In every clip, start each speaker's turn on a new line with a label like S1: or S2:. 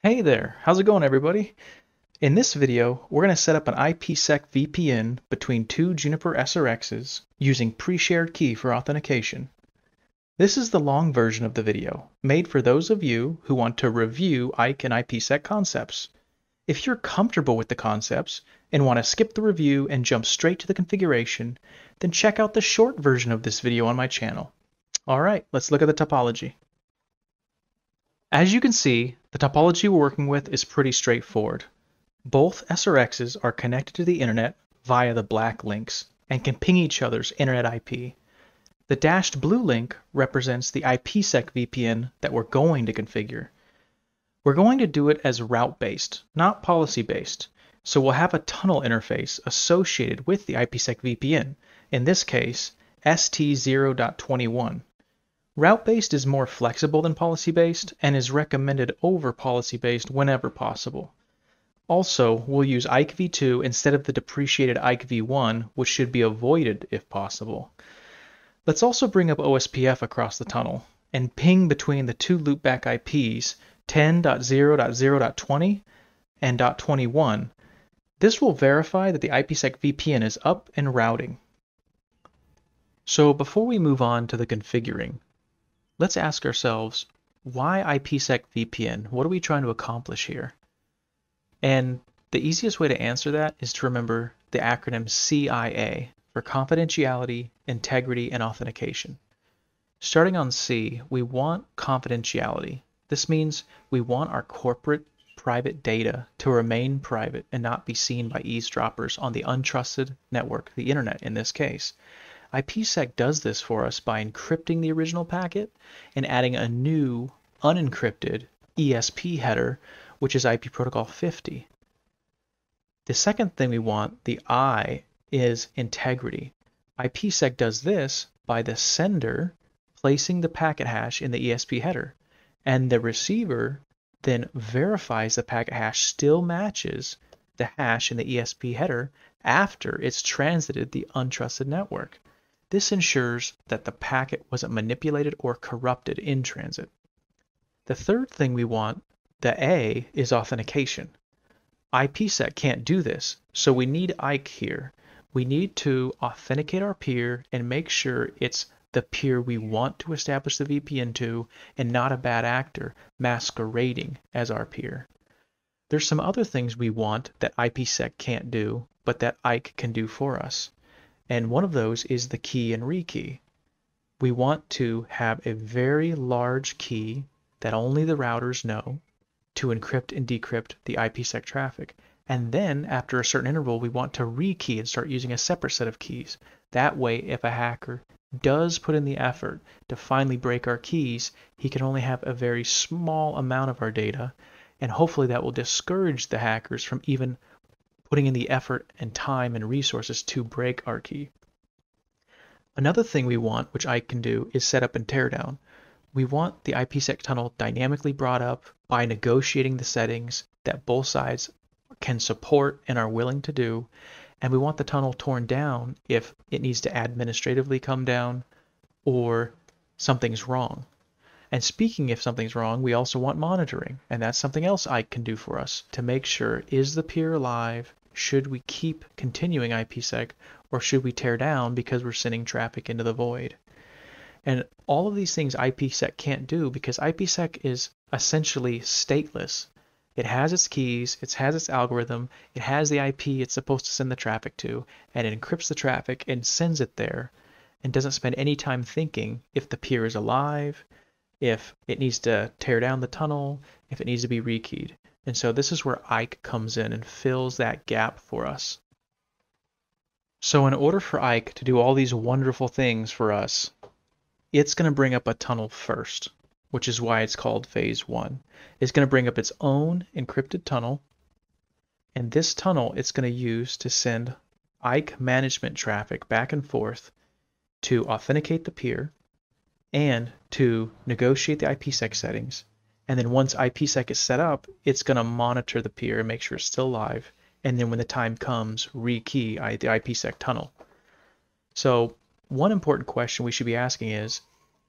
S1: Hey there, how's it going everybody? In this video, we're going to set up an IPsec VPN between two Juniper SRXs using pre-shared key for authentication. This is the long version of the video, made for those of you who want to review IKE and IPsec concepts. If you're comfortable with the concepts and want to skip the review and jump straight to the configuration, then check out the short version of this video on my channel. Alright, let's look at the topology. As you can see, the topology we're working with is pretty straightforward. Both SRXs are connected to the internet via the black links and can ping each other's internet IP. The dashed blue link represents the IPsec VPN that we're going to configure. We're going to do it as route-based, not policy-based, so we'll have a tunnel interface associated with the IPsec VPN, in this case, ST0.21. Route-based is more flexible than policy-based and is recommended over policy-based whenever possible. Also, we'll use IKE v2 instead of the depreciated IKE v1, which should be avoided if possible. Let's also bring up OSPF across the tunnel and ping between the two loopback IPs 10.0.0.20 and .21. This will verify that the IPsec VPN is up and routing. So before we move on to the configuring, let's ask ourselves, why IPsec VPN? What are we trying to accomplish here? And the easiest way to answer that is to remember the acronym CIA for confidentiality, integrity, and authentication. Starting on C, we want confidentiality. This means we want our corporate private data to remain private and not be seen by eavesdroppers on the untrusted network, the internet in this case. IPsec does this for us by encrypting the original packet and adding a new unencrypted ESP header, which is IP protocol 50. The second thing we want, the I, is integrity. IPsec does this by the sender placing the packet hash in the ESP header, and the receiver then verifies the packet hash still matches the hash in the ESP header after it's transited the untrusted network. This ensures that the packet wasn't manipulated or corrupted in transit. The third thing we want, the A, is authentication. IPsec can't do this, so we need IKE here. We need to authenticate our peer and make sure it's the peer we want to establish the VPN to and not a bad actor masquerading as our peer. There's some other things we want that IPsec can't do, but that IKE can do for us. And one of those is the key and rekey. We want to have a very large key that only the routers know to encrypt and decrypt the IPsec traffic. And then, after a certain interval, we want to rekey and start using a separate set of keys. That way, if a hacker does put in the effort to finally break our keys, he can only have a very small amount of our data, and hopefully that will discourage the hackers from even putting in the effort and time and resources to break our key. Another thing we want, which I can do, is set up and tear down. We want the IPsec tunnel dynamically brought up by negotiating the settings that both sides can support and are willing to do, and we want the tunnel torn down if it needs to administratively come down or something's wrong. And speaking if something's wrong, we also want monitoring, and that's something else IKE can do for us to make sure, is the peer alive? Should we keep continuing IPsec, or should we tear down because we're sending traffic into the void? And all of these things IPsec can't do because IPsec is essentially stateless. It has its keys, it has its algorithm, it has the IP it's supposed to send the traffic to, and it encrypts the traffic and sends it there, and doesn't spend any time thinking if the peer is alive, if it needs to tear down the tunnel, if it needs to be rekeyed. And so this is where IKE comes in and fills that gap for us. So in order for IKE to do all these wonderful things for us, it's going to bring up a tunnel first, which is why it's called phase 1. It's going to bring up its own encrypted tunnel, and this tunnel it's going to use to send IKE management traffic back and forth to authenticate the peer and to negotiate the IPsec settings. And then once IPsec is set up, it's going to monitor the peer and make sure it's still alive, and then when the time comes, rekey the IPsec tunnel. So one important question we should be asking is,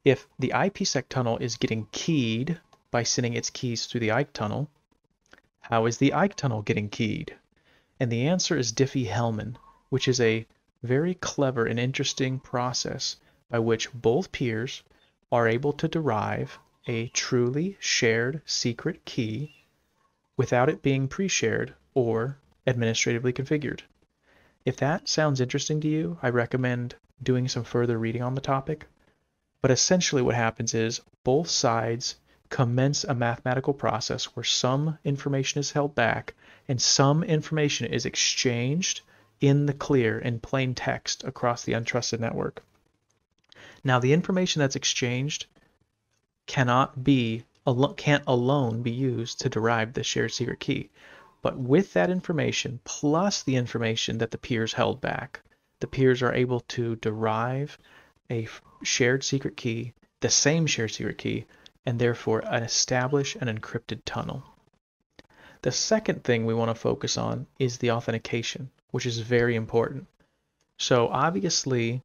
S1: if the IPsec tunnel is getting keyed by sending its keys through the IKE tunnel, How is the Ike tunnel getting keyed? And the answer is Diffie-Hellman, which is a very clever and interesting process by which both peers are able to derive a truly shared secret key without it being pre-shared or administratively configured. If that sounds interesting to you, I recommend doing some further reading on the topic. But essentially what happens is both sides commence a mathematical process where some information is held back and some information is exchanged in the clear in plain text across the untrusted network. Now the information that's exchanged can't alone be used to derive the shared secret key. But with that information, plus the information that the peers held back, the peers are able to derive a shared secret key, the same shared secret key, and therefore establish an encrypted tunnel. The second thing we want to focus on is the authentication, which is very important. So obviously,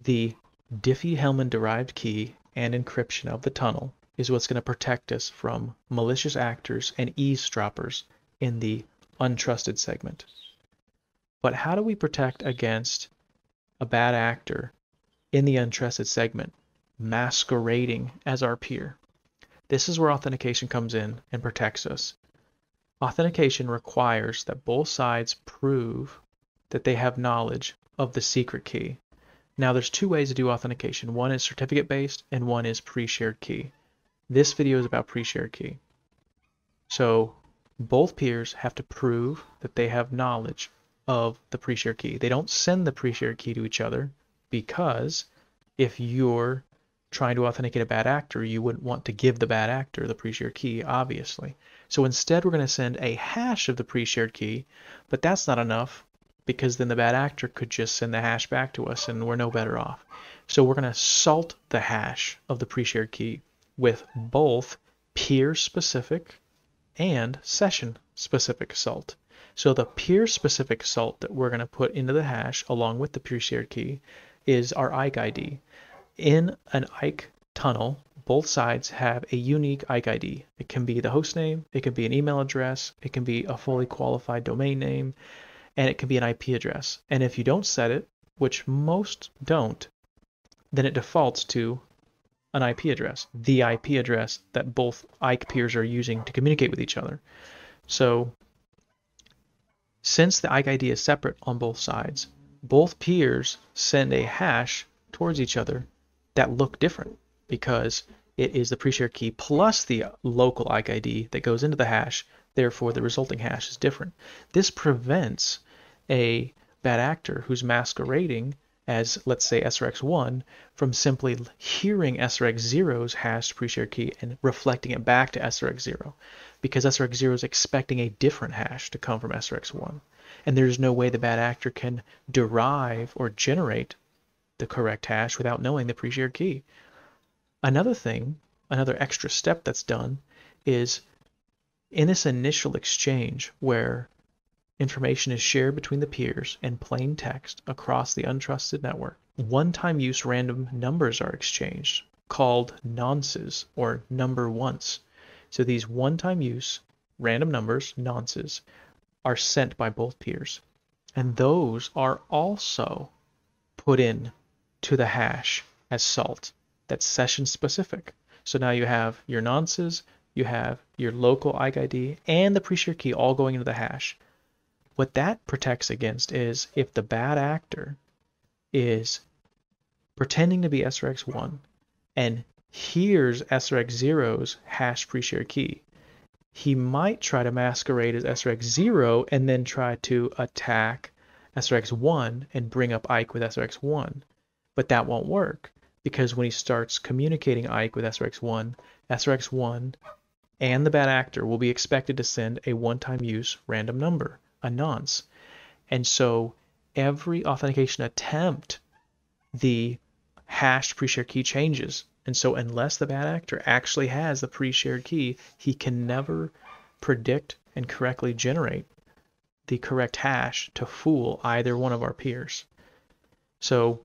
S1: the Diffie-Hellman derived key and encryption of the tunnel is what's going to protect us from malicious actors and eavesdroppers in the untrusted segment. But how do we protect against a bad actor in the untrusted segment masquerading as our peer? This is where authentication comes in and protects us. Authentication requires that both sides prove that they have knowledge of the secret key. Now there's two ways to do authentication. One is certificate based and one is pre-shared key. This video is about pre-shared key. So both peers have to prove that they have knowledge of the pre-shared key. They don't send the pre-shared key to each other because if you're trying to authenticate a bad actor, you wouldn't want to give the bad actor the pre-shared key, obviously. So instead we're going to send a hash of the pre-shared key, but that's not enough because then the bad actor could just send the hash back to us and we're no better off. So we're going to salt the hash of the pre-shared key with both peer-specific and session-specific salt. So the peer-specific salt that we're going to put into the hash along with the pre-shared key is our Ike ID. In an Ike tunnel, both sides have a unique Ike ID. It can be the host name, it can be an email address, it can be a fully qualified domain name, and it can be an IP address. And if you don't set it, which most don't, then it defaults to an IP address, the IP address that both Ike peers are using to communicate with each other. So since the Ike ID is separate on both sides, both peers send a hash towards each other that look different because it is the pre-shared key plus the local Ike ID that goes into the hash. Therefore, the resulting hash is different. This prevents a bad actor who's masquerading as, let's say, SRX1 from simply hearing SRX0's hashed pre-shared key and reflecting it back to SRX0 because SRX0 is expecting a different hash to come from SRX1. And there's no way the bad actor can derive or generate the correct hash without knowing the pre-shared key. Another thing, another extra step that's done is in this initial exchange where information is shared between the peers in plain text across the untrusted network, one-time use random numbers are exchanged called nonces or number once. So these one-time use random numbers, nonces, are sent by both peers. And those are also put in to the hash as salt. That's session specific. So now you have your nonces, you have your local Ike ID, and the pre-shared key all going into the hash. What that protects against is if the bad actor is pretending to be SRX1 and hears SRX0's hash pre-shared key, he might try to masquerade as SRX0 and then try to attack SRX1 and bring up Ike with SRX1. But that won't work because when he starts communicating Ike with SRX1, SRX1 and the bad actor will be expected to send a one-time use random number, a nonce. And so every authentication attempt, the hashed pre-shared key changes. And so unless the bad actor actually has the pre-shared key, he can never predict and correctly generate the correct hash to fool either one of our peers. So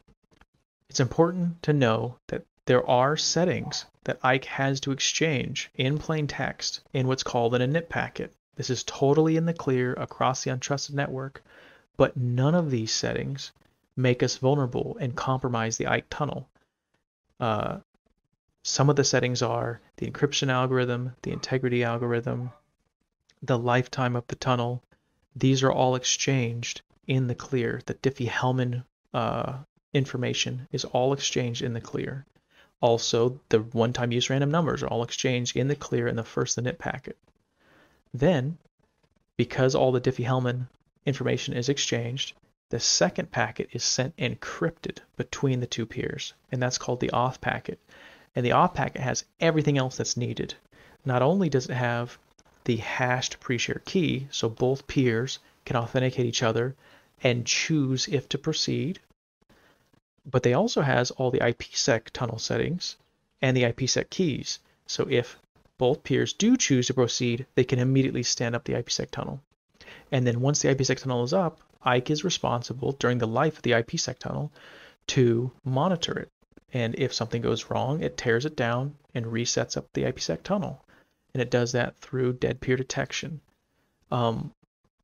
S1: it's important to know that there are settings that Ike has to exchange in plain text in what's called an init packet. This is totally in the clear across the untrusted network, but none of these settings make us vulnerable and compromise the IKE tunnel. Some of the settings are the encryption algorithm, the integrity algorithm, the lifetime of the tunnel. These are all exchanged in the clear. The Diffie-Hellman information is all exchanged in the clear. Also, the one-time use random numbers are all exchanged in the clear in the first init packet. Then, because all the Diffie-Hellman information is exchanged, the second packet is sent encrypted between the two peers, and that's called the auth packet. And the auth packet has everything else that's needed. Not only does it have the hashed pre-shared key, so both peers can authenticate each other and choose if to proceed, but they also has all the IPsec tunnel settings and the IPsec keys. So if both peers do choose to proceed, they can immediately stand up the IPsec tunnel. And then once the IPsec tunnel is up, IKE is responsible during the life of the IPsec tunnel to monitor it. And if something goes wrong, it tears it down and resets up the IPsec tunnel. And it does that through dead peer detection.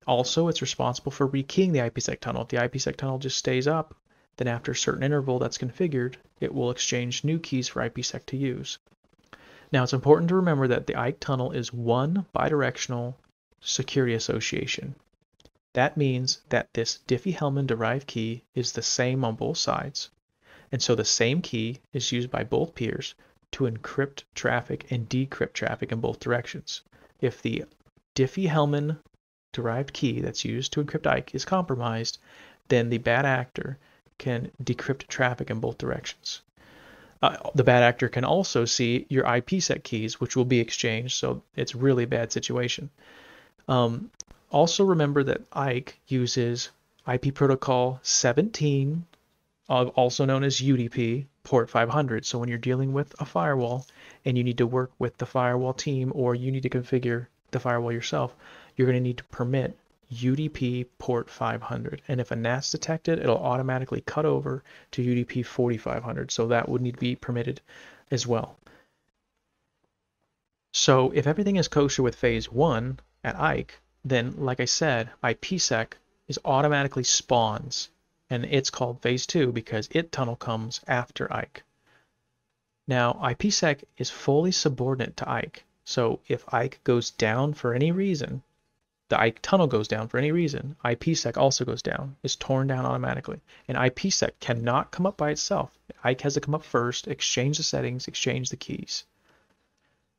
S1: Also, it's responsible for rekeying the IPsec tunnel. If the IPsec tunnel just stays up, then after a certain interval that's configured, it will exchange new keys for IPsec to use. Now, it's important to remember that the IKE tunnel is one bidirectional security association. That means that this Diffie-Hellman derived key is the same on both sides. And so the same key is used by both peers to encrypt traffic and decrypt traffic in both directions. If the Diffie-Hellman derived key that's used to encrypt IKE is compromised, then the bad actor can decrypt traffic in both directions. The bad actor can also see your IPsec keys, which will be exchanged, so it's really a bad situation. Also remember that IKE uses IP protocol 17, also known as UDP, port 500. So when you're dealing with a firewall and you need to work with the firewall team or you need to configure the firewall yourself, you're going to need to permit UDP port 500. And if a NAT's detected, it'll automatically cut over to UDP 4500. So that would need to be permitted as well. So if everything is kosher with phase 1 at IKE, then like I said, IPsec is automatically spawns, and it's called phase 2 because it tunnel comes after IKE. Now IPsec is fully subordinate to IKE. So if IKE goes down for any reason, the IKE tunnel goes down for any reason, IPsec also goes down, is torn down automatically. And IPsec cannot come up by itself. IKE has to come up first, exchange the settings, exchange the keys.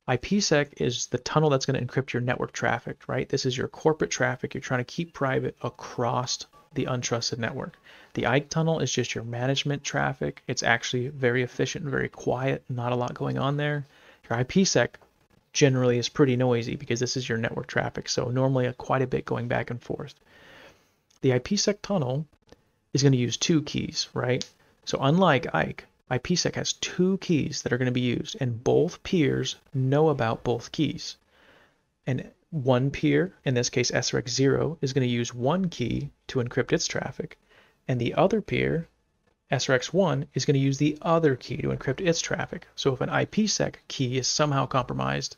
S1: IPsec is the tunnel that's going to encrypt your network traffic, right? This is your corporate traffic you're trying to keep private across the untrusted network. The IKE tunnel is just your management traffic. It's actually very efficient and very quiet, not a lot going on there. Your IPsec generally is pretty noisy because this is your network traffic, so normally quite a bit going back and forth. The IPsec tunnel is going to use two keys, right? So unlike IKE, IPsec has two keys that are going to be used, and both peers know about both keys. And one peer, in this case SRX0, is going to use one key to encrypt its traffic, and the other peer, SRX1, is going to use the other key to encrypt its traffic. So if an IPsec key is somehow compromised,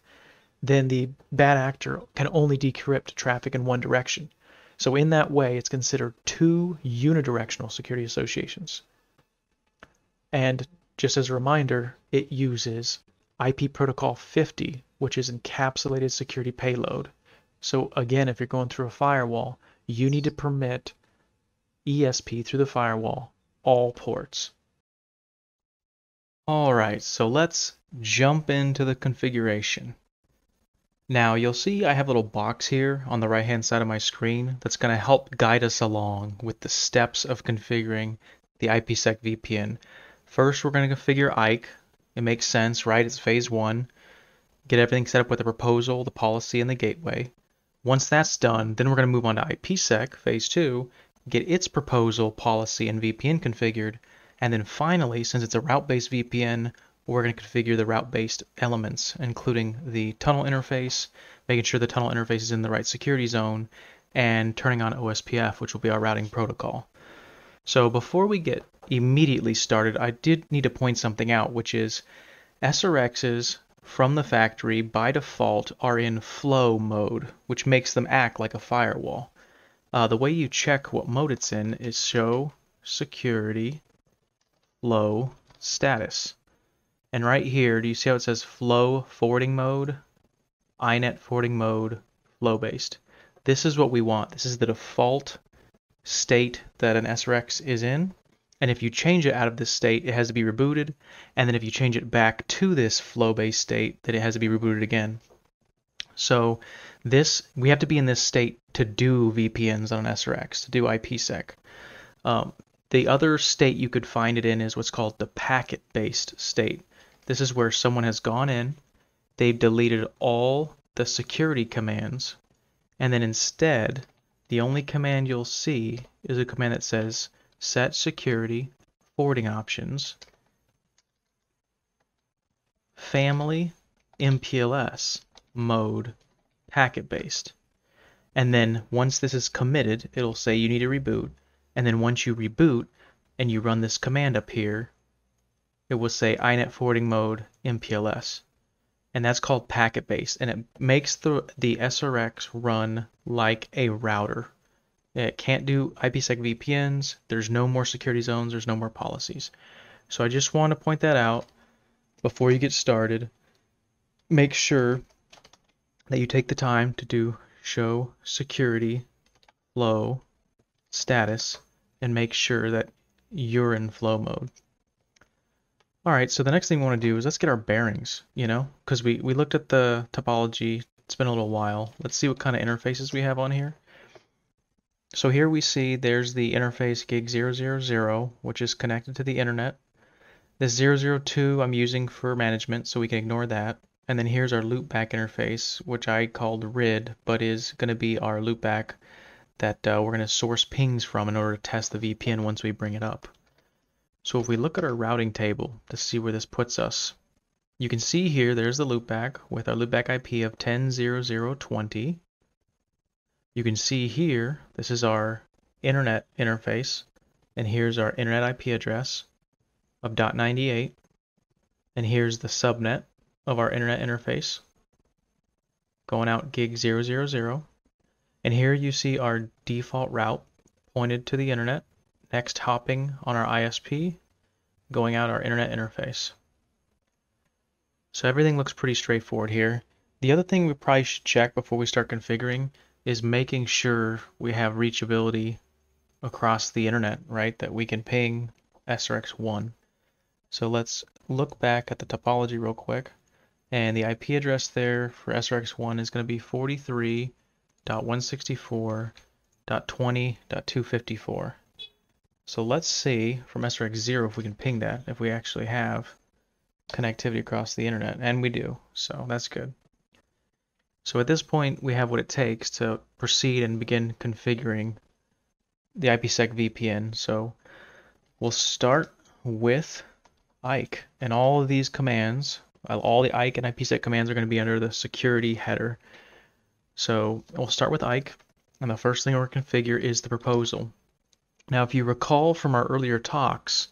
S1: then the bad actor can only decrypt traffic in one direction. So in that way, it's considered two unidirectional security associations. And just as a reminder, it uses IP protocol 50, which is encapsulated security payload. So again, if you're going through a firewall, you need to permit ESP through the firewall, all ports. All right, so let's jump into the configuration. Now you'll see I have a little box here on the right hand side of my screen that's going to help guide us along with the steps of configuring the IPsec VPN. First, we're going to configure IKE. It makes sense, right? It's phase 1. Get everything set up with the proposal, the policy, and the gateway. Once that's done, then we're going to move on to IPsec, phase 2, get its proposal, policy, and VPN configured. And then finally, since it's a route-based VPN, we're going to configure the route-based elements, including the tunnel interface, making sure the tunnel interface is in the right security zone, and turning on OSPF, which will be our routing protocol. So before we get immediately started, I did need to point something out, which is SRXs from the factory by default are in flow mode, which makes them act like a firewall. The way you check what mode it's in is show security flow status. And right here, do you see how it says flow forwarding mode, iNet forwarding mode, flow based? This is what we want. This is the default state that an SRX is in. And if you change it out of this state, it has to be rebooted. And then if you change it back to this flow-based state, then it has to be rebooted again. So we have to be in this state to do VPNs on an SRX, to do IPSec. The other state you could find it in is what's called the packet-based state. This is where someone has gone in, they've deleted all the security commands, and then instead, the only command you'll see is a command that says set security forwarding options family MPLS mode packet based. And then once this is committed, it'll say you need to reboot. And then once you reboot and you run this command up here, it will say iNet forwarding mode MPLS. And that's called packet based. And it makes the SRX run like a router. It can't do IPsec VPNs. There's no more security zones. There's no more policies. So I just want to point that out before you get started. Make sure that you take the time to do show security flow status and make sure that you're in flow mode. Alright, so the next thing we want to do is let's get our bearings, because we looked at the topology. It's been a little while. Let's see what kind of interfaces we have on here. So here we see there's the interface gig 000, which is connected to the internet. This 002 I'm using for management, so we can ignore that. And then here's our loopback interface, which I called RID, but is going to be our loopback that we're going to source pings from in order to test the VPN once we bring it up. So if we look at our routing table to see where this puts us, you can see here there's the loopback with our loopback IP of 10.0.0.20. You can see here, this is our internet interface, and here's our internet IP address of .98, and here's the subnet of our internet interface going out gig 000, and here you see our default route pointed to the internet, next hopping on our ISP, going out our internet interface. So everything looks pretty straightforward here. The other thing we probably should check before we start configuring is making sure we have reachability across the internet, right? That we can ping SRX1. So let's look back at the topology real quick. And the IP address there for SRX1 is going to be 43.164.20.254. So let's see from SRX0 if we can ping that, if we actually have connectivity across the internet. And we do, so that's good. So at this point, we have what it takes to proceed and begin configuring the IPsec VPN. So we'll start with IKE, and all of these commands, all the IKE and IPsec commands are going to be under the security header. So we'll start with IKE, and the first thing we're going to configure is the proposal. Now, if you recall from our earlier talks,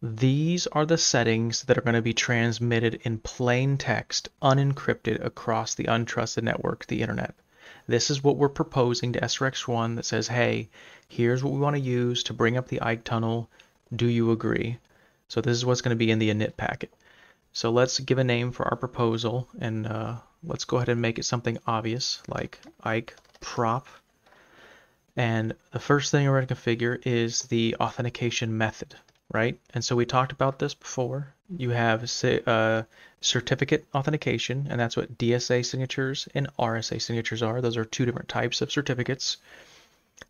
S1: these are the settings that are going to be transmitted in plain text, unencrypted across the untrusted network, the internet. This is what we're proposing to SRX1 that says, hey, here's what we want to use to bring up the IKE tunnel. Do you agree? So this is what's going to be in the init packet. So let's give a name for our proposal, and let's go ahead and make it something obvious like IKE prop. And the first thing we're going to configure is the authentication method. Right? And so we talked about this before. You have certificate authentication, and that's what DSA signatures and RSA signatures are. Those are two different types of certificates.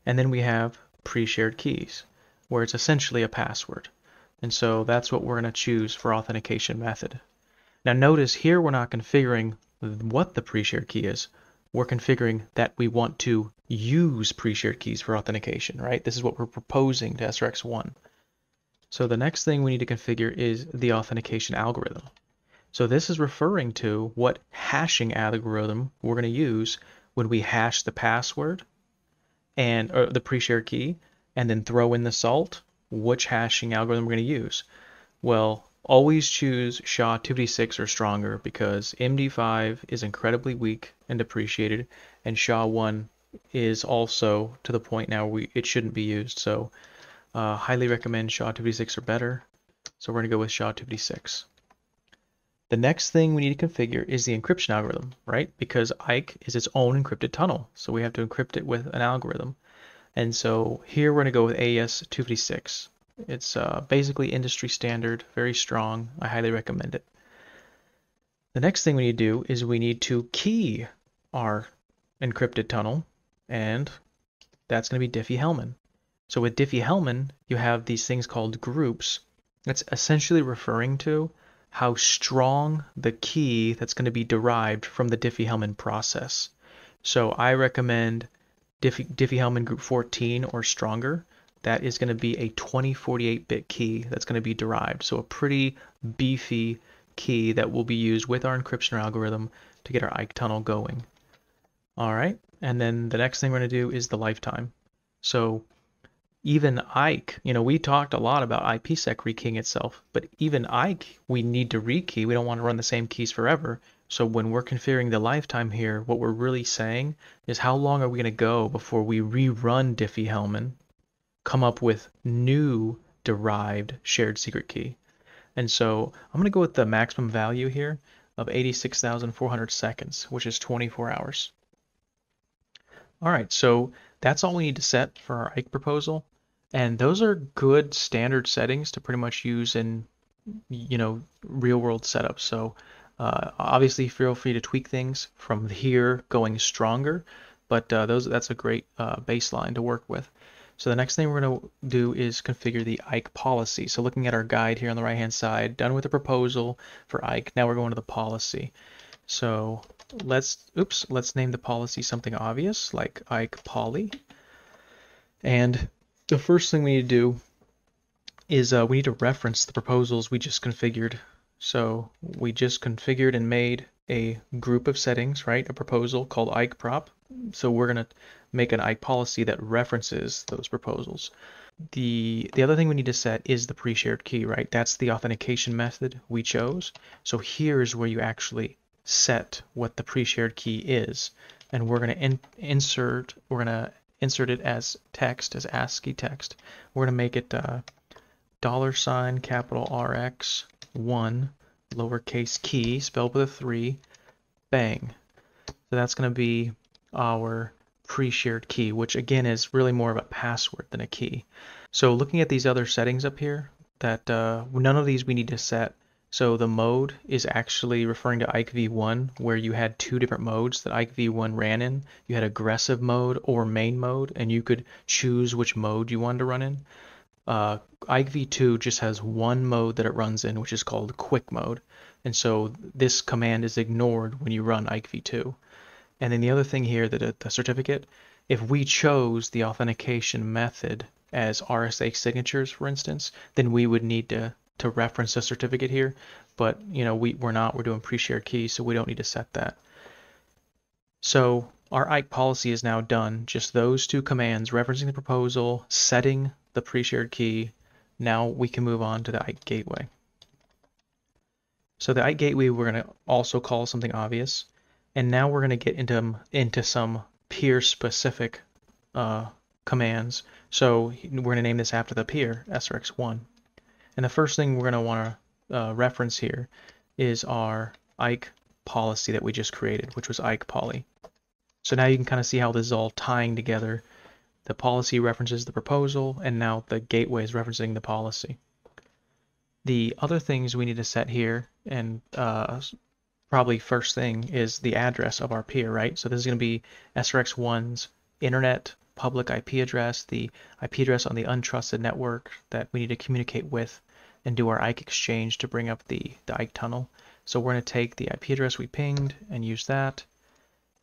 S1: And then we have pre-shared keys, where it's essentially a password. And so that's what we're going to choose for authentication method. Now notice here we're not configuring what the pre-shared key is. We're configuring that we want to use pre-shared keys for authentication, right? This is what we're proposing to SRX1. So the next thing we need to configure is the authentication algorithm. So this is referring to what hashing algorithm we're going to use when we hash the password and the pre-shared key and then throw in the salt. Which hashing algorithm we're going to use? Well, always choose SHA-256 or stronger because MD5 is incredibly weak and depreciated, and SHA-1 is also to the point now it shouldn't be used. So highly recommend SHA-256 or better. So we're going to go with SHA-256. The next thing we need to configure is the encryption algorithm, right? Because IKE is its own encrypted tunnel, so we have to encrypt it with an algorithm. And so here we're going to go with AES-256. It's basically industry standard, very strong. I highly recommend it. The next thing we need to do is we need to key our encrypted tunnel, and that's going to be Diffie-Hellman. So with Diffie-Hellman, you have these things called groups. That's essentially referring to how strong the key that's going to be derived from the Diffie-Hellman process. So I recommend Diffie-Hellman group 14 or stronger. That is going to be a 2048-bit key that's going to be derived. So a pretty beefy key that will be used with our encryption algorithm to get our IKE tunnel going. All right, and then the next thing we're going to do is the lifetime. So even IKE, we talked a lot about IPSec rekeying itself, but even IKE, we need to rekey. We don't want to run the same keys forever. So when we're configuring the lifetime here, what we're really saying is how long are we going to go before we rerun Diffie-Hellman, come up with new derived shared secret key. And so I'm going to go with the maximum value here of 86,400 seconds, which is 24 hours. All right, so that's all we need to set for our IKE proposal. And those are good standard settings to pretty much use in, real world setups. So obviously feel free to tweak things from here going stronger, but that's a great baseline to work with. So the next thing we're going to do is configure the IKE policy. So looking at our guide here on the right hand side, done with the proposal for IKE. Now we're going to the policy. So let's name the policy something obvious like IKE poly. And the first thing we need to do is we need to reference the proposals we just configured. So we just configured and made a group of settings, right? A proposal called IKE prop. So we're going to make an IKE policy that references those proposals. The other thing we need to set is the pre-shared key, right? That's the authentication method we chose. So here's where you actually set what the pre-shared key is, and we're going to insert it as text, as ASCII text. We're going to make it $capital RX1 lowercase key spelled with a 3 bang. So that's going to be our pre-shared key, which again is really more of a password than a key. So looking at these other settings up here, that none of these we need to set. So the mode is actually referring to IKE v1, where you had two different modes that IKE v1 ran in. You had aggressive mode or main mode, and you could choose which mode you wanted to run in. IKE v2 just has one mode that it runs in, which is called quick mode. And so this command is ignored when you run IKE v2. And then the other thing here, that the certificate, if we chose the authentication method as RSA signatures, for instance, then we would need to reference the certificate here. But we're not. We're doing pre-shared keys, so we don't need to set that. So our IKE policy is now done. Just those two commands, referencing the proposal, setting the pre-shared key. Now we can move on to the IKE gateway. So the IKE gateway we're going to also call something obvious. And now we're going to get into some peer-specific commands. So we're going to name this after the peer, SRX1. And the first thing we're going to want to reference here is our IKE policy that we just created, which was IKE poly. So now you can kind of see how this is all tying together. The policy references the proposal, and now the gateway is referencing the policy. The other things we need to set here, and probably first thing, is the address of our peer, right? So this is going to be SRX1's internet public IP address, the IP address on the untrusted network that we need to communicate with and do our IKE exchange to bring up the IKE tunnel. So we're going to take the IP address we pinged and use that.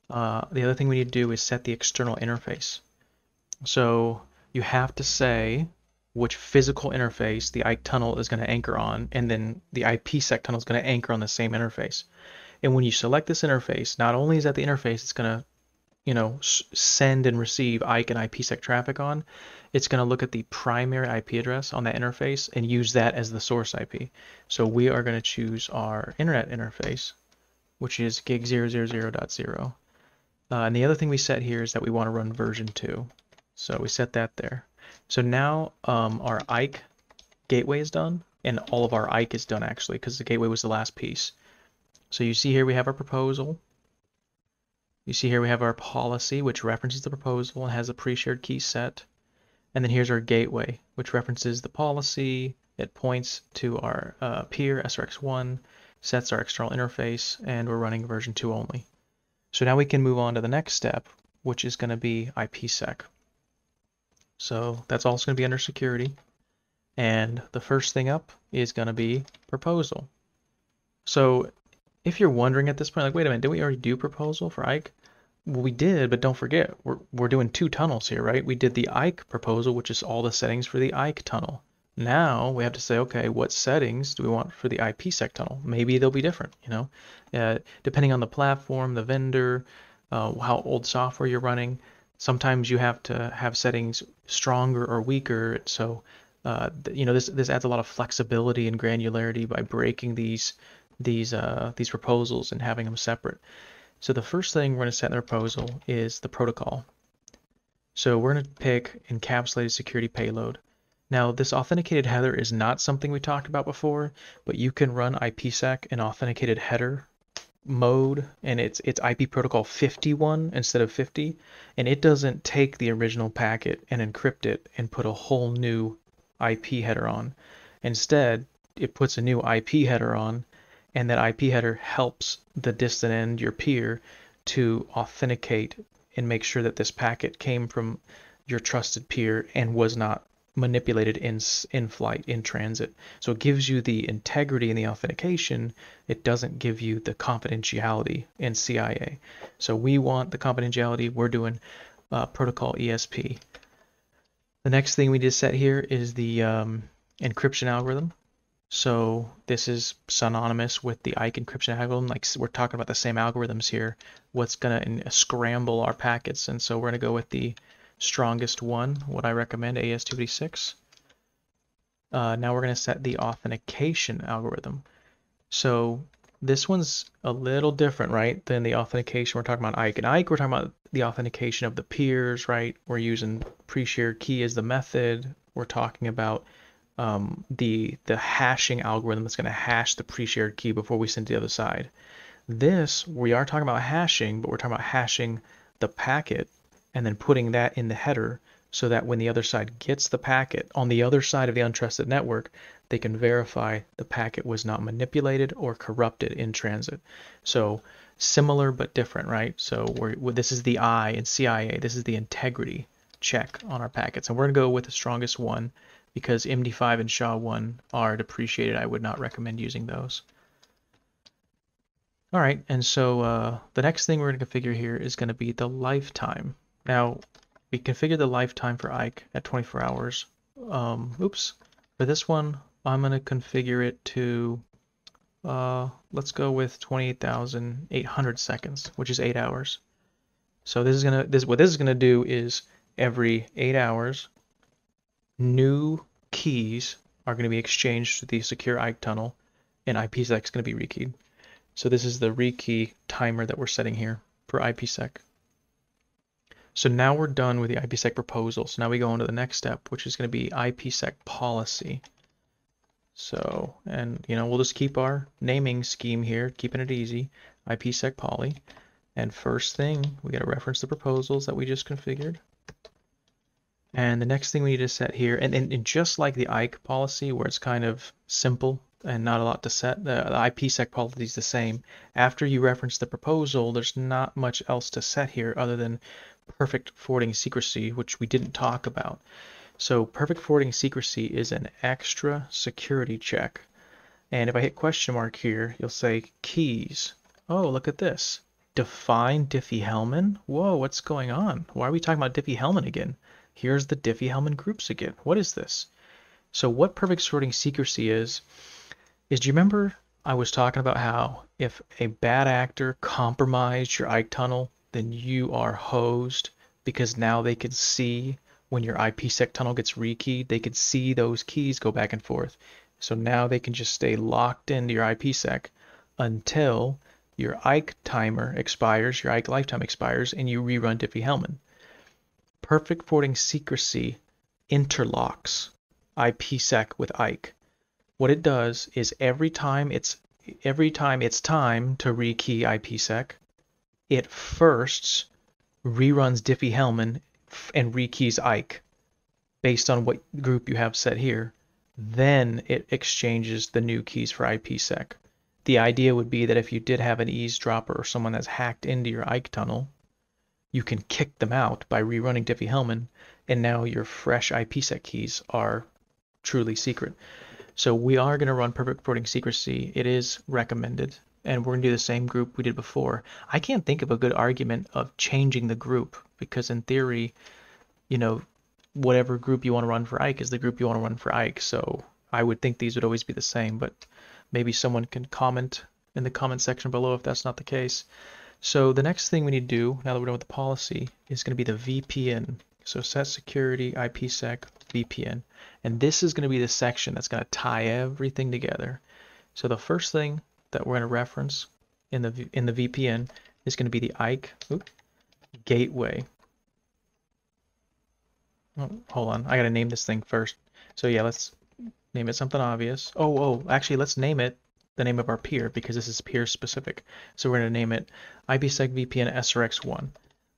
S1: The other thing we need to do is set the external interface. So you have to say which physical interface the IKE tunnel is going to anchor on, and then the IPSec tunnel is going to anchor on the same interface. And when you select this interface, not only is that the interface it's going to send and receive IKE and IPsec traffic on, it's going to look at the primary IP address on that interface and use that as the source IP. So we are going to choose our internet interface, which is gig000.0. And the other thing we set here is that we want to run version 2. So we set that there. So now our IKE gateway is done, and all of our IKE is done actually, because the gateway was the last piece. So you see here we have our proposal. You see here we have our policy, which references the proposal and has a pre-shared key set. And then here's our gateway, which references the policy. It points to our peer, SRX1, sets our external interface, and we're running version 2 only. So now we can move on to the next step, which is going to be IPsec. So that's also going to be under security. And the first thing up is going to be proposal. So if you're wondering at this point, like, wait a minute, did we already do proposal for IKE? Well, we did, but don't forget, we're doing 2 tunnels here, right? We did the IKE proposal, which is all the settings for the IKE tunnel. Now we have to say, okay, what settings do we want for the IPsec tunnel? Maybe they'll be different, depending on the platform, the vendor, how old software you're running. Sometimes you have to have settings stronger or weaker. So, this adds a lot of flexibility and granularity by breaking these proposals and having them separate. So the first thing we're going to set in the proposal is the protocol. So we're going to pick encapsulated security payload. Now this authenticated header is not something we talked about before, but you can run IPsec in authenticated header mode, and it's IP protocol 51 instead of 50, and it doesn't take the original packet and encrypt it and put a whole new IP header on. Instead, it puts a new IP header on, and that IP header helps the distant end, your peer, to authenticate and make sure that this packet came from your trusted peer and was not manipulated in flight, in transit. So it gives you the integrity in the authentication. It doesn't give you the confidentiality in CIA. So we want the confidentiality. We're doing protocol ESP. The next thing we just set here is the encryption algorithm. So this is synonymous with the IKE encryption algorithm. Like, we're talking about the same algorithms here. What's going to scramble our packets? And so we're going to go with the strongest one, what I recommend, AES-286. Now we're going to set the authentication algorithm. So this one's a little different, right, than the authentication we're talking about IKE. In IKE, we're talking about the authentication of the peers, right? We're using pre-shared key as the method. We're talking about the hashing algorithm that's going to hash the pre-shared key before we send to the other side. This, we are talking about hashing, but we're talking about hashing the packet and then putting that in the header so that when the other side gets the packet on the other side of the untrusted network, they can verify the packet was not manipulated or corrupted in transit. So similar but different, right? So this is the I in CIA. This is the integrity check on our packets. And we're going to go with the strongest one because MD5 and SHA-1 are depreciated. I would not recommend using those. All right, and so the next thing we're going to configure here is going to be the lifetime. Now, we configured the lifetime for IKE at 24 hours. For this one, I'm going to configure it to, let's go with 28,800 seconds, which is 8 hours. So what this is going to do is every 8 hours, new keys are going to be exchanged to the secure IKE tunnel, and IPsec is going to be rekeyed. So this is the rekey timer that we're setting here for IPsec. So now we're done with the IPsec proposal. So now we go on to the next step, which is going to be IPsec policy. So, and we'll just keep our naming scheme here, keeping it easy, IPsec poly. And first thing, we got to reference the proposals that we just configured. And the next thing we need to set here, and just like the IKE policy, where it's kind of simple and not a lot to set, the IPsec policy is the same. After you reference the proposal, there's not much else to set here other than perfect forwarding secrecy, which we didn't talk about. So perfect forwarding secrecy is an extra security check. And if I hit question mark here, you'll say keys. Oh, look at this. Define Diffie-Hellman? Whoa, what's going on? Why are we talking about Diffie-Hellman again? Here's the Diffie-Hellman groups again. What is this? So what perfect sorting secrecy is do you remember I was talking about how if a bad actor compromised your IKE tunnel, then you are hosed, because now they can see when your IPsec tunnel gets rekeyed, they can see those keys go back and forth. So now they can just stay locked into your IPsec until your IKE timer expires, your IKE lifetime expires, and you rerun Diffie-Hellman. Perfect porting secrecy interlocks IPsec with IKE. What it does is every time it's time to rekey IPsec, it first reruns Diffie-Hellman and rekeys IKE based on what group you have set here. Then it exchanges the new keys for IPsec. The idea would be that if you did have an eavesdropper or someone that's hacked into your IKE tunnel, you can kick them out by rerunning Diffie-Hellman, and now your fresh IPsec keys are truly secret. So we are going to run perfect porting secrecy. It is recommended, and we're going to do the same group we did before. I can't think of a good argument of changing the group, because in theory, you know, whatever group you want to run for IKE is the group you want to run for IKE. So I would think these would always be the same, but maybe someone can comment in the comment section below if that's not the case. So the next thing we need to do, now that we're done with the policy, is going to be the VPN. So set security IPsec VPN. And this is going to be the section that's going to tie everything together. So the first thing that we're going to reference in the VPN is going to be the IKE gateway. Oh, hold on, I got to name this thing first. So yeah, let's name it something obvious. Actually, let's name it the name of our peer, because this is peer specific. So we're going to name it IPsec VPN SRX1.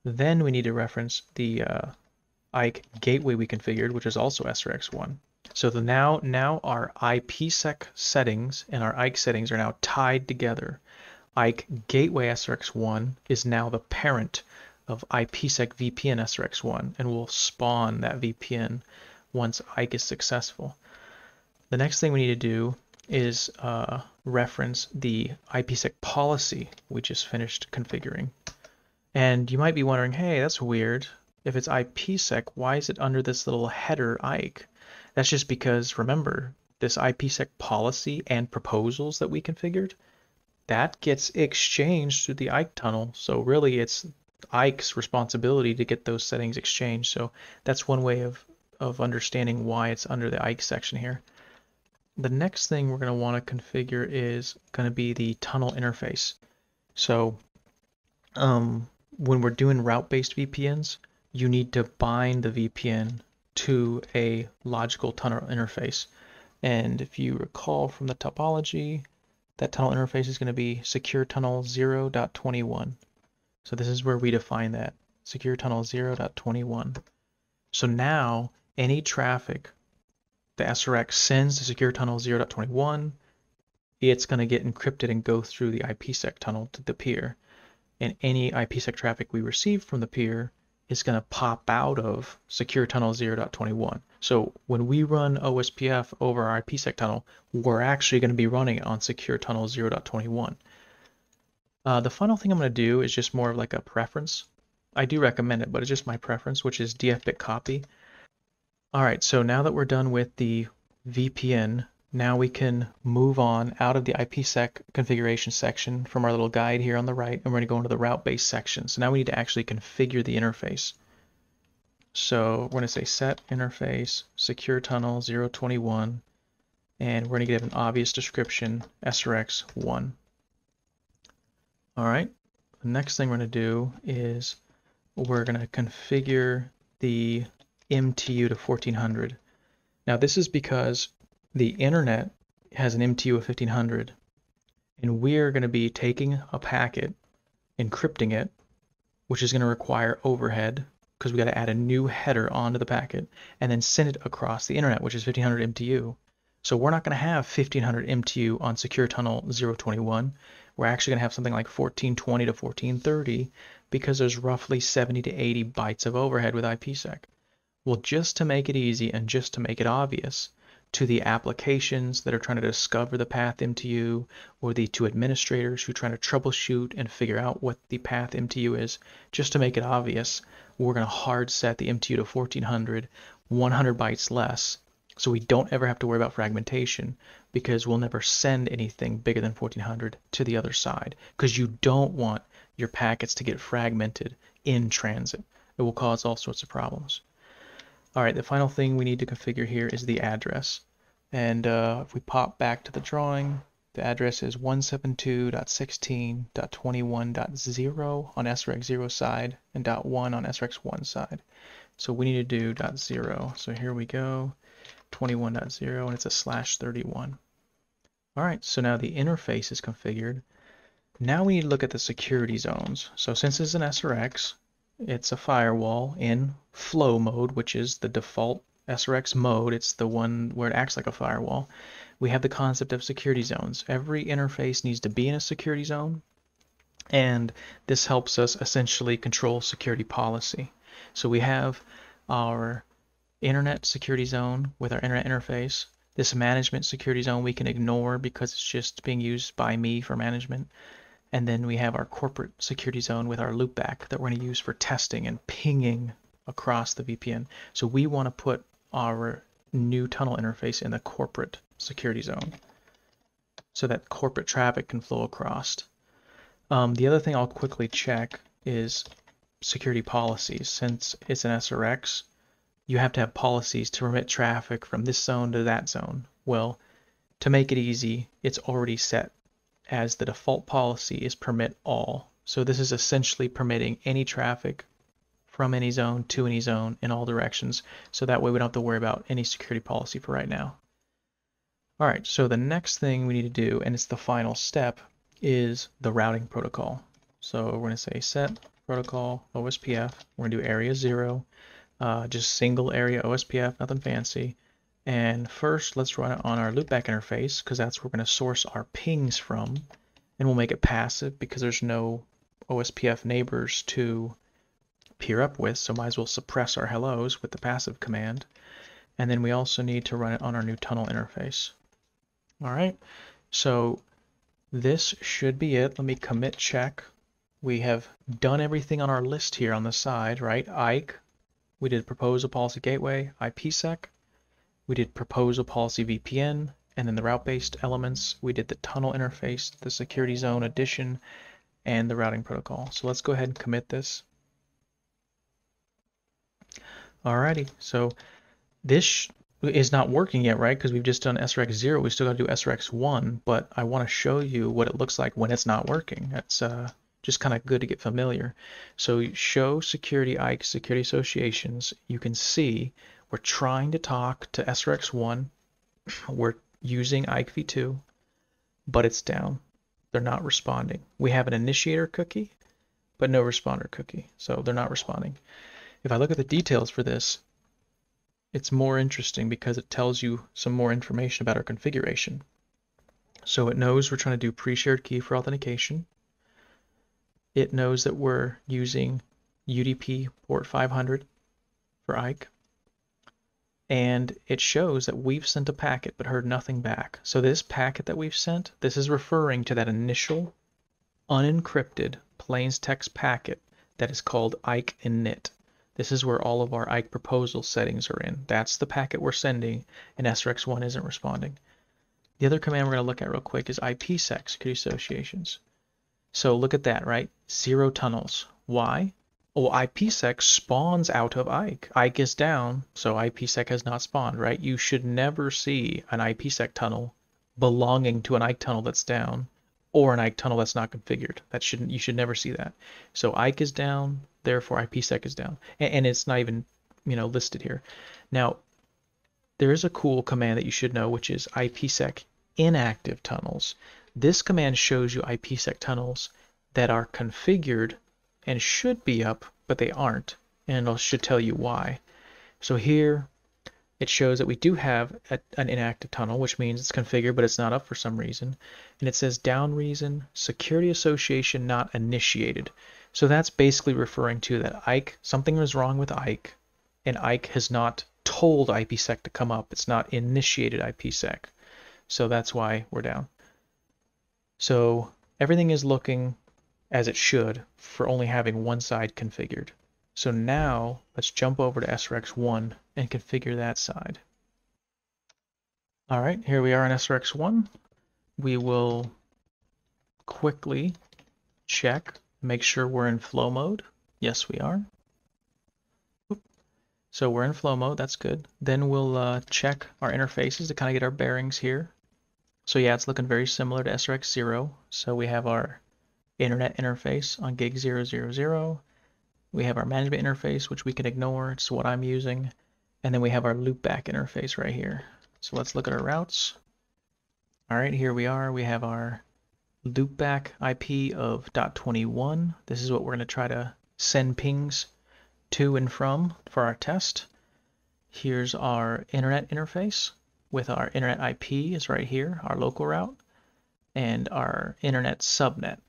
S1: Then we need to reference the IKE gateway we configured, which is also SRX1. So now our IPsec settings and our IKE settings are now tied together. IKE gateway SRX1 is now the parent of IPsec VPN SRX1 and will spawn that VPN once IKE is successful. The next thing we need to do is reference the IPsec policy we just finished configuring. And you might be wondering, hey, that's weird. If it's IPsec, why is it under this little header IKE? That's just because, remember, this IPsec policy and proposals that we configured, that gets exchanged through the IKE tunnel. So really it's IKE's responsibility to get those settings exchanged. So that's one way of understanding why it's under the IKE section here. The next thing we're going to want to configure is going to be the tunnel interface. So when we're doing route-based VPNs, you need to bind the VPN to a logical tunnel interface. And if you recall from the topology, that tunnel interface is going to be secure tunnel 0.21. So this is where we define that, secure tunnel 0.21. So now any traffic the SRX sends to secure tunnel 0.21, it's going to get encrypted and go through the IPsec tunnel to the peer. And any IPsec traffic we receive from the peer is going to pop out of secure tunnel 0.21. So when we run OSPF over our IPsec tunnel, we're actually going to be running it on secure tunnel 0.21. The final thing I'm going to do is just more of like a preference. I do recommend it, but it's just my preference, which is df-bit copy. All right, so now that we're done with the VPN, now we can move on out of the IPsec configuration section from our little guide here on the right, and we're going to go into the route-based section. So now we need to actually configure the interface. So we're going to say set interface secure tunnel 0.21, and we're going to give an obvious description, SRX1. All right, the next thing we're going to do is we're going to configure the MTU to 1400. Now this is because the internet has an MTU of 1500, and we're going to be taking a packet, encrypting it, which is going to require overhead because we got to add a new header onto the packet, and then send it across the internet, which is 1500 MTU. So we're not going to have 1500 MTU on secure tunnel 0.21. We're actually going to have something like 1420 to 1430 because there's roughly 70 to 80 bytes of overhead with IPsec. Well, just to make it easy and just to make it obvious to the applications that are trying to discover the path MTU, or the two administrators who are trying to troubleshoot and figure out what the path MTU is, just to make it obvious, we're going to hard set the MTU to 1400, 100 bytes less, so we don't ever have to worry about fragmentation, because we'll never send anything bigger than 1400 to the other side, because you don't want your packets to get fragmented in transit. It will cause all sorts of problems. All right, the final thing we need to configure here is the address. And if we pop back to the drawing, the address is 172.16.21.0 on SRX0 side and .1 on SRX1 side. So we need to do .0. So here we go, 21.0, and it's a /31. All right, so now the interface is configured. Now we need to look at the security zones. So since it's an SRX, it's a firewall in flow mode, which is the default SRX mode. It's the one where it acts like a firewall. We have the concept of security zones. Every interface needs to be in a security zone, and this helps us essentially control security policy. So we have our internet security zone with our internet interface. This management security zone we can ignore because it's just being used by me for management. And then we have our corporate security zone with our loopback that we're going to use for testing and pinging across the VPN. So we want to put our new tunnel interface in the corporate security zone so that corporate traffic can flow across. The other thing I'll quickly check is security policies. Since it's an SRX, you have to have policies to remit traffic from this zone to that zone. Well, to make it easy, it's already set as the default policy is permit all. So this is essentially permitting any traffic from any zone to any zone in all directions. So that way we don't have to worry about any security policy for right now. All right, so the next thing we need to do, and it's the final step, is the routing protocol. So we're going to say set protocol OSPF. We're going to do area 0, just single area OSPF, nothing fancy. And first, let's run it on our loopback interface because that's where we're going to source our pings from. And we'll make it passive because there's no OSPF neighbors to peer up with, so might as well suppress our hellos with the passive command. And then we also need to run it on our new tunnel interface. All right, so this should be it. Let me commit check. We have done everything on our list here on the side, right? IKE, we did proposal policy gateway, IPSec. We did proposal policy VPN, and then the route-based elements. We did the tunnel interface, the security zone addition, and the routing protocol. So let's go ahead and commit this. Alrighty, so this is not working yet, right? Because we've just done SRX0. We still got to do SRX1, but I want to show you what it looks like when it's not working. That's just kind of good to get familiar. So show security IKE, security associations. You can see we're trying to talk to SRX1. We're using IKE v2, but it's down. They're not responding. We have an initiator cookie, but no responder cookie. So they're not responding. If I look at the details for this, it's more interesting because it tells you some more information about our configuration. So it knows we're trying to do pre-shared key for authentication. It knows that we're using UDP port 500 for IKE. And it shows that we've sent a packet but heard nothing back. So this packet that we've sent, this is referring to that initial unencrypted plain text packet that is called IKE init. This is where all of our IKE proposal settings are in. That's the packet we're sending, and SRX1 isn't responding. The other command we're going to look at real quick is IPSec, security associations. So look at that, right? 0 tunnels. Why? Well, IPSec spawns out of IKE. IKE is down, so IPSec has not spawned, right? You should never see an IPSec tunnel belonging to an IKE tunnel that's down, or an IKE tunnel that's not configured. You should never see that. So IKE is down, therefore IPSec is down, and it's not even listed here. Now, there is a cool command that you should know, which is IPSec inactive tunnels. This command shows you IPSec tunnels that are configured and should be up, but they aren't, and it should tell you why. So here it shows that we do have an inactive tunnel, which means it's configured, but it's not up for some reason. And it says down reason, security association not initiated. So that's basically referring to that IKE, something was wrong with IKE, and IKE has not told IPSec to come up. It's not initiated IPSec. So that's why we're down. So everything is looking as it should for only having one side configured. So now let's jump over to SRX1 and configure that side. All right, here we are on SRX1. We will quickly check Make sure we're in flow mode. Yes, we are. So we're in flow mode, that's good. Then we'll check our interfaces to kind of get our bearings here. So yeah, it's looking very similar to SRX0. So we have our internet interface on gig 000. We have our management interface, which we can ignore. It's what I'm using. And then we have our loopback interface right here. So let's look at our routes. All right, here we are. We have our loopback IP of .21. This is what we're going to try to send pings to and from for our test. Here's our internet interface with our internet IP is right here, our local route, and our internet subnet,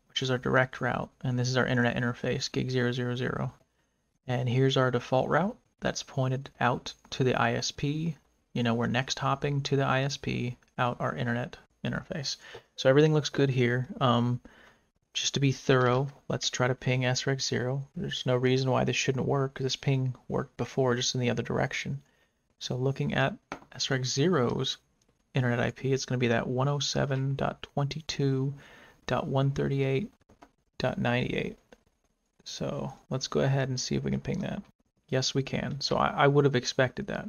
S1: which is our direct route. And this is our internet interface, gig 000. And here's our default route that's pointed out to the ISP. You know, we're next hopping to the ISP out our internet interface. So everything looks good here. Just to be thorough, let's try to ping SRX0. There's no reason why this shouldn't work, because this ping worked before, just in the other direction. So looking at SRX0's internet IP, it's going to be that 107.22.138.98. So let's go ahead and see if we can ping that. Yes, we can. So I would have expected that.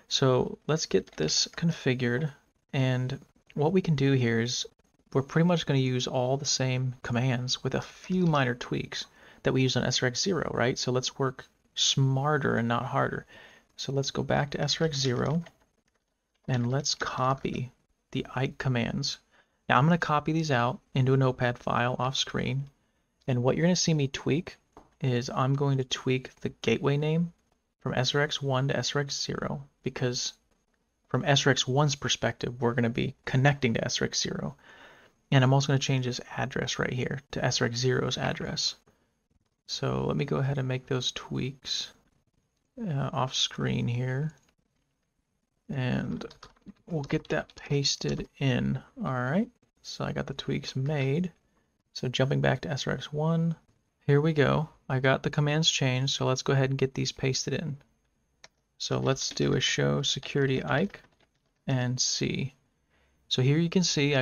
S1: So let's get this configured, and what we can do here is we're pretty much going to use all the same commands with a few minor tweaks that we use on SRX0, right? So let's work smarter and not harder. So let's go back to SRX0 and let's copy the IKE commands. Now I'm going to copy these out into a notepad file off screen, and what you're going to see me tweak is I'm going to tweak the gateway name from SRX1 to SRX0, because from SRX1's perspective, we're going to be connecting to SRX0. And I'm also going to change this address right here to SRX0's address. So let me go ahead and make those tweaks off screen here. And we'll get that pasted in. All right, so I got the tweaks made. So jumping back to SRX1, here we go. I got the commands changed, so let's go ahead and get these pasted in. So let's do a show security IKE and see. So here you can see I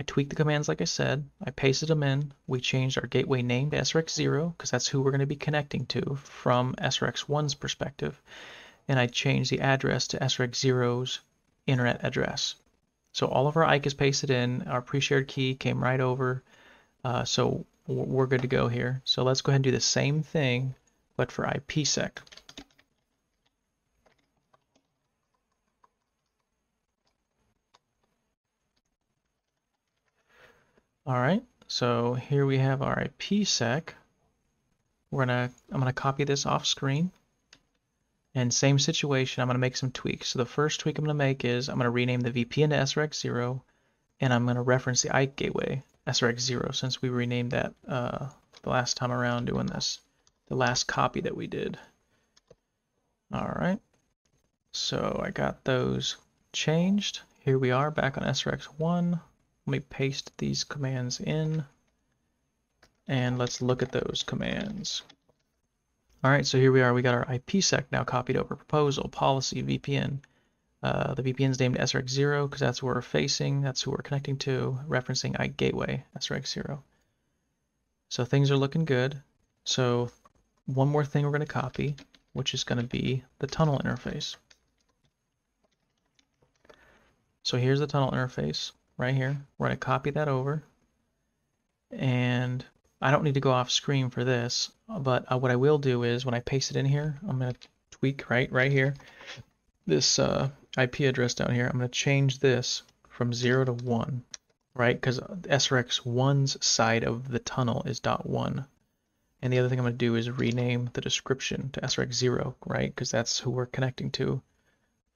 S1: tweaked the commands like I said. I pasted them in. We changed our gateway name to SRX0 because that's who we're going to be connecting to from SRX1's perspective. And I changed the address to SRX0's internet address. So all of our IKE is pasted in. Our pre-shared key came right over. So we're good to go here. So let's go ahead and do the same thing, but for IPSec. All right, so here we have our IPSec. I'm gonna copy this off screen, and same situation, I'm gonna make some tweaks. So the first tweak I'm gonna make is I'm gonna rename the VPN to SRX0, and I'm gonna reference the IKE gateway SRX0 since we renamed that the last time around doing this, the last copy that we did. All right, so I got those changed. Here we are back on SRX1. Let me paste these commands in, and let's look at those commands. All right, so here we are. We got our IPSec now copied over. Proposal, policy, VPN. The VPN's named SRX0 because that's where we're facing. That's who we're connecting to, referencing IKE gateway, SRX0. So things are looking good. So one more thing we're going to copy, which is going to be the tunnel interface. So here's the tunnel interface. Right here, we're going to copy that over, and I don't need to go off screen for this, but what I will do is when I paste it in here, I'm going to tweak right here, this IP address down here. I'm going to change this from 0 to 1, right? Because SRX1's side of the tunnel is .1, and the other thing I'm going to do is rename the description to SRX0, right? Because that's who we're connecting to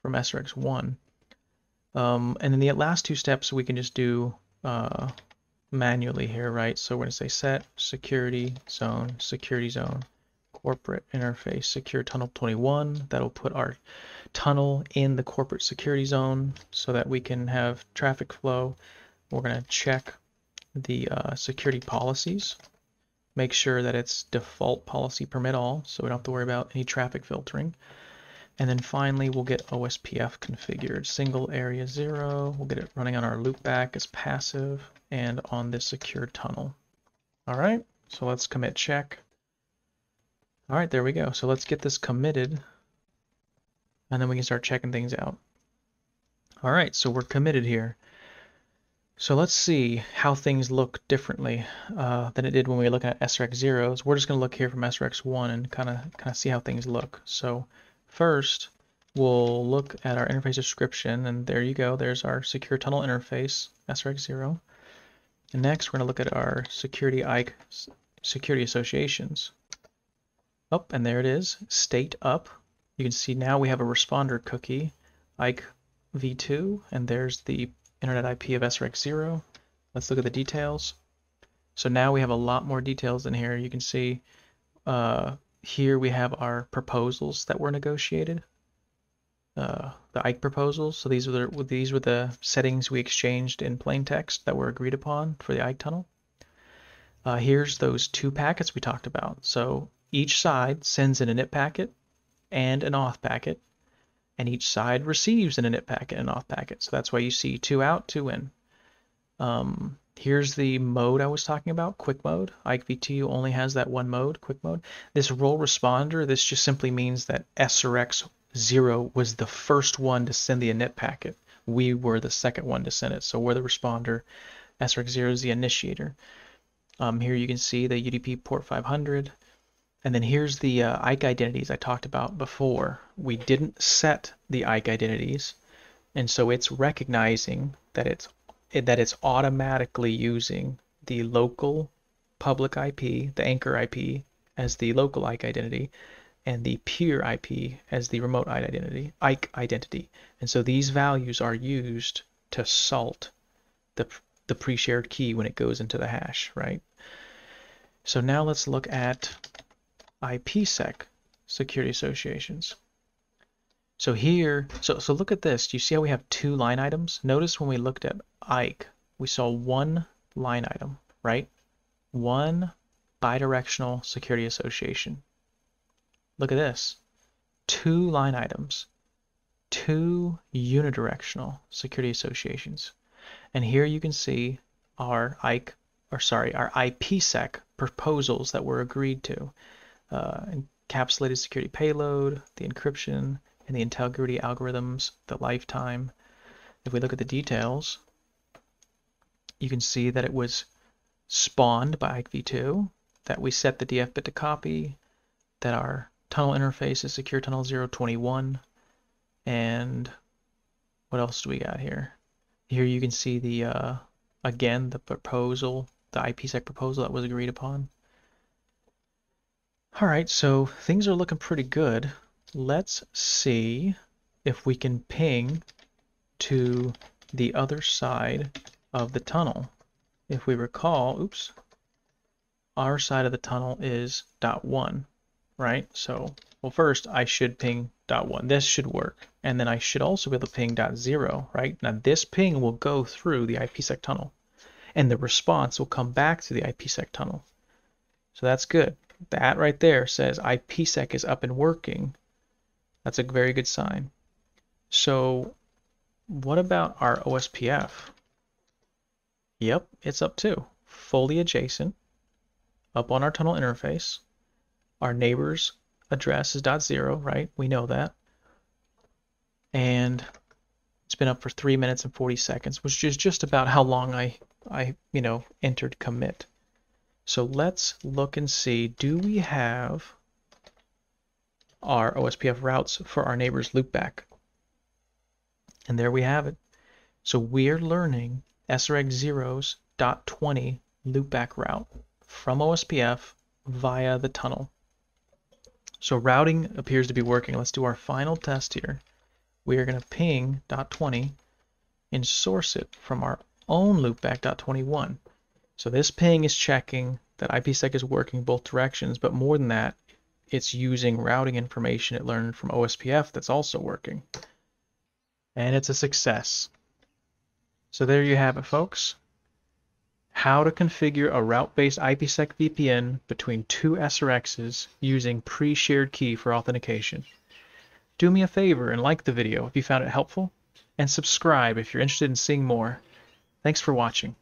S1: from SRX1. And then the last two steps we can just do manually here, right? So we're going to say set security zone, corporate interface, secure tunnel 21. That'll put our tunnel in the corporate security zone so that we can have traffic flow. We're going to check the security policies, make sure that it's default policy permit all, so we don't have to worry about any traffic filtering. And then finally, we'll get OSPF configured. Single area 0. We'll get it running on our loopback as passive and on this secure tunnel. All right, so let's commit check. All right, there we go. So let's get this committed, and then we can start checking things out. All right, so we're committed here. So let's see how things look differently than it did when we were looking at SRX0s. We're just going to look here from SRX1 and kind of see how things look. So first, we'll look at our interface description, and there you go. There's our secure tunnel interface, SRX0. And next, we're going to look at our security associations. Oh, and there it is, state up. You can see now we have a responder cookie, IKE v2, and there's the internet IP of SRX0. Let's look at the details. So now we have a lot more details in here. You can see here we have our proposals that were negotiated, the IKE proposals. So these were the settings we exchanged in plain text that were agreed upon for the IKE tunnel. Here's those two packets we talked about. So each side sends in a init packet and an auth packet, and each side receives an init packet and an auth packet. So that's why you see 2 out, 2 in. Here's the mode I was talking about, quick mode. IKE v2 only has that one mode, quick mode. This role responder, this just simply means that SRX0 was the first one to send the init packet. We were the second one to send it. So we're the responder. SRX0 is the initiator. Here you can see the UDP port 500. And then here's the IKE identities I talked about before. We didn't set the IKE identities, and so it's recognizing that it's automatically using the local public IP, the anchor IP, as the local IKE identity, and the peer IP as the remote IKE identity. And so these values are used to salt the pre-shared key when it goes into the hash, right? So now let's look at IPSec security associations. So here, so look at this. Do you see how we have 2 line items? Notice when we looked at IKE, we saw 1 line item, right? 1 bidirectional security association. Look at this. 2 line items, 2 unidirectional security associations. And here you can see our IKE, or sorry, our IPSec proposals that were agreed to. Encapsulated security payload, the encryption, and the integrity algorithms, the lifetime. If we look at the details, you can see that it was spawned by IKE v2, that we set the DF bit to copy, that our tunnel interface is secure tunnel 021, and what else do we got here? Here you can see the, again, the proposal, the IPSec proposal that was agreed upon. All right, so things are looking pretty good. Let's see if we can ping to the other side of the tunnel. If we recall, oops, our side of the tunnel is .1, right? So, well, first I should ping .1. This should work. And then I should also be able to ping .0, right? Now this ping will go through the IPSec tunnel, and the response will come back to the IPSec tunnel. So that's good. That right there says IPSec is up and working. That's a very good sign. So what about our OSPF? Yep, it's up too. Fully adjacent, up on our tunnel interface. Our neighbor's address is .0, right? We know that. And it's been up for 3 minutes and 40 seconds, which is just about how long I entered commit. So let's look and see, do we have our OSPF routes for our neighbor's loopback? And there we have it. So we're learning SRX0's .20 loopback route from OSPF via the tunnel. So routing appears to be working. Let's do our final test here. We are going to ping .20 and source it from our own loopback .21. So this ping is checking that IPSec is working both directions, but more than that, it's using routing information it learned from OSPF that's also working. And it's a success. So there you have it, folks. How to configure a route-based IPSec VPN between 2 SRXs using pre-shared key for authentication. Do me a favor and like the video if you found it helpful, and subscribe if you're interested in seeing more. Thanks for watching.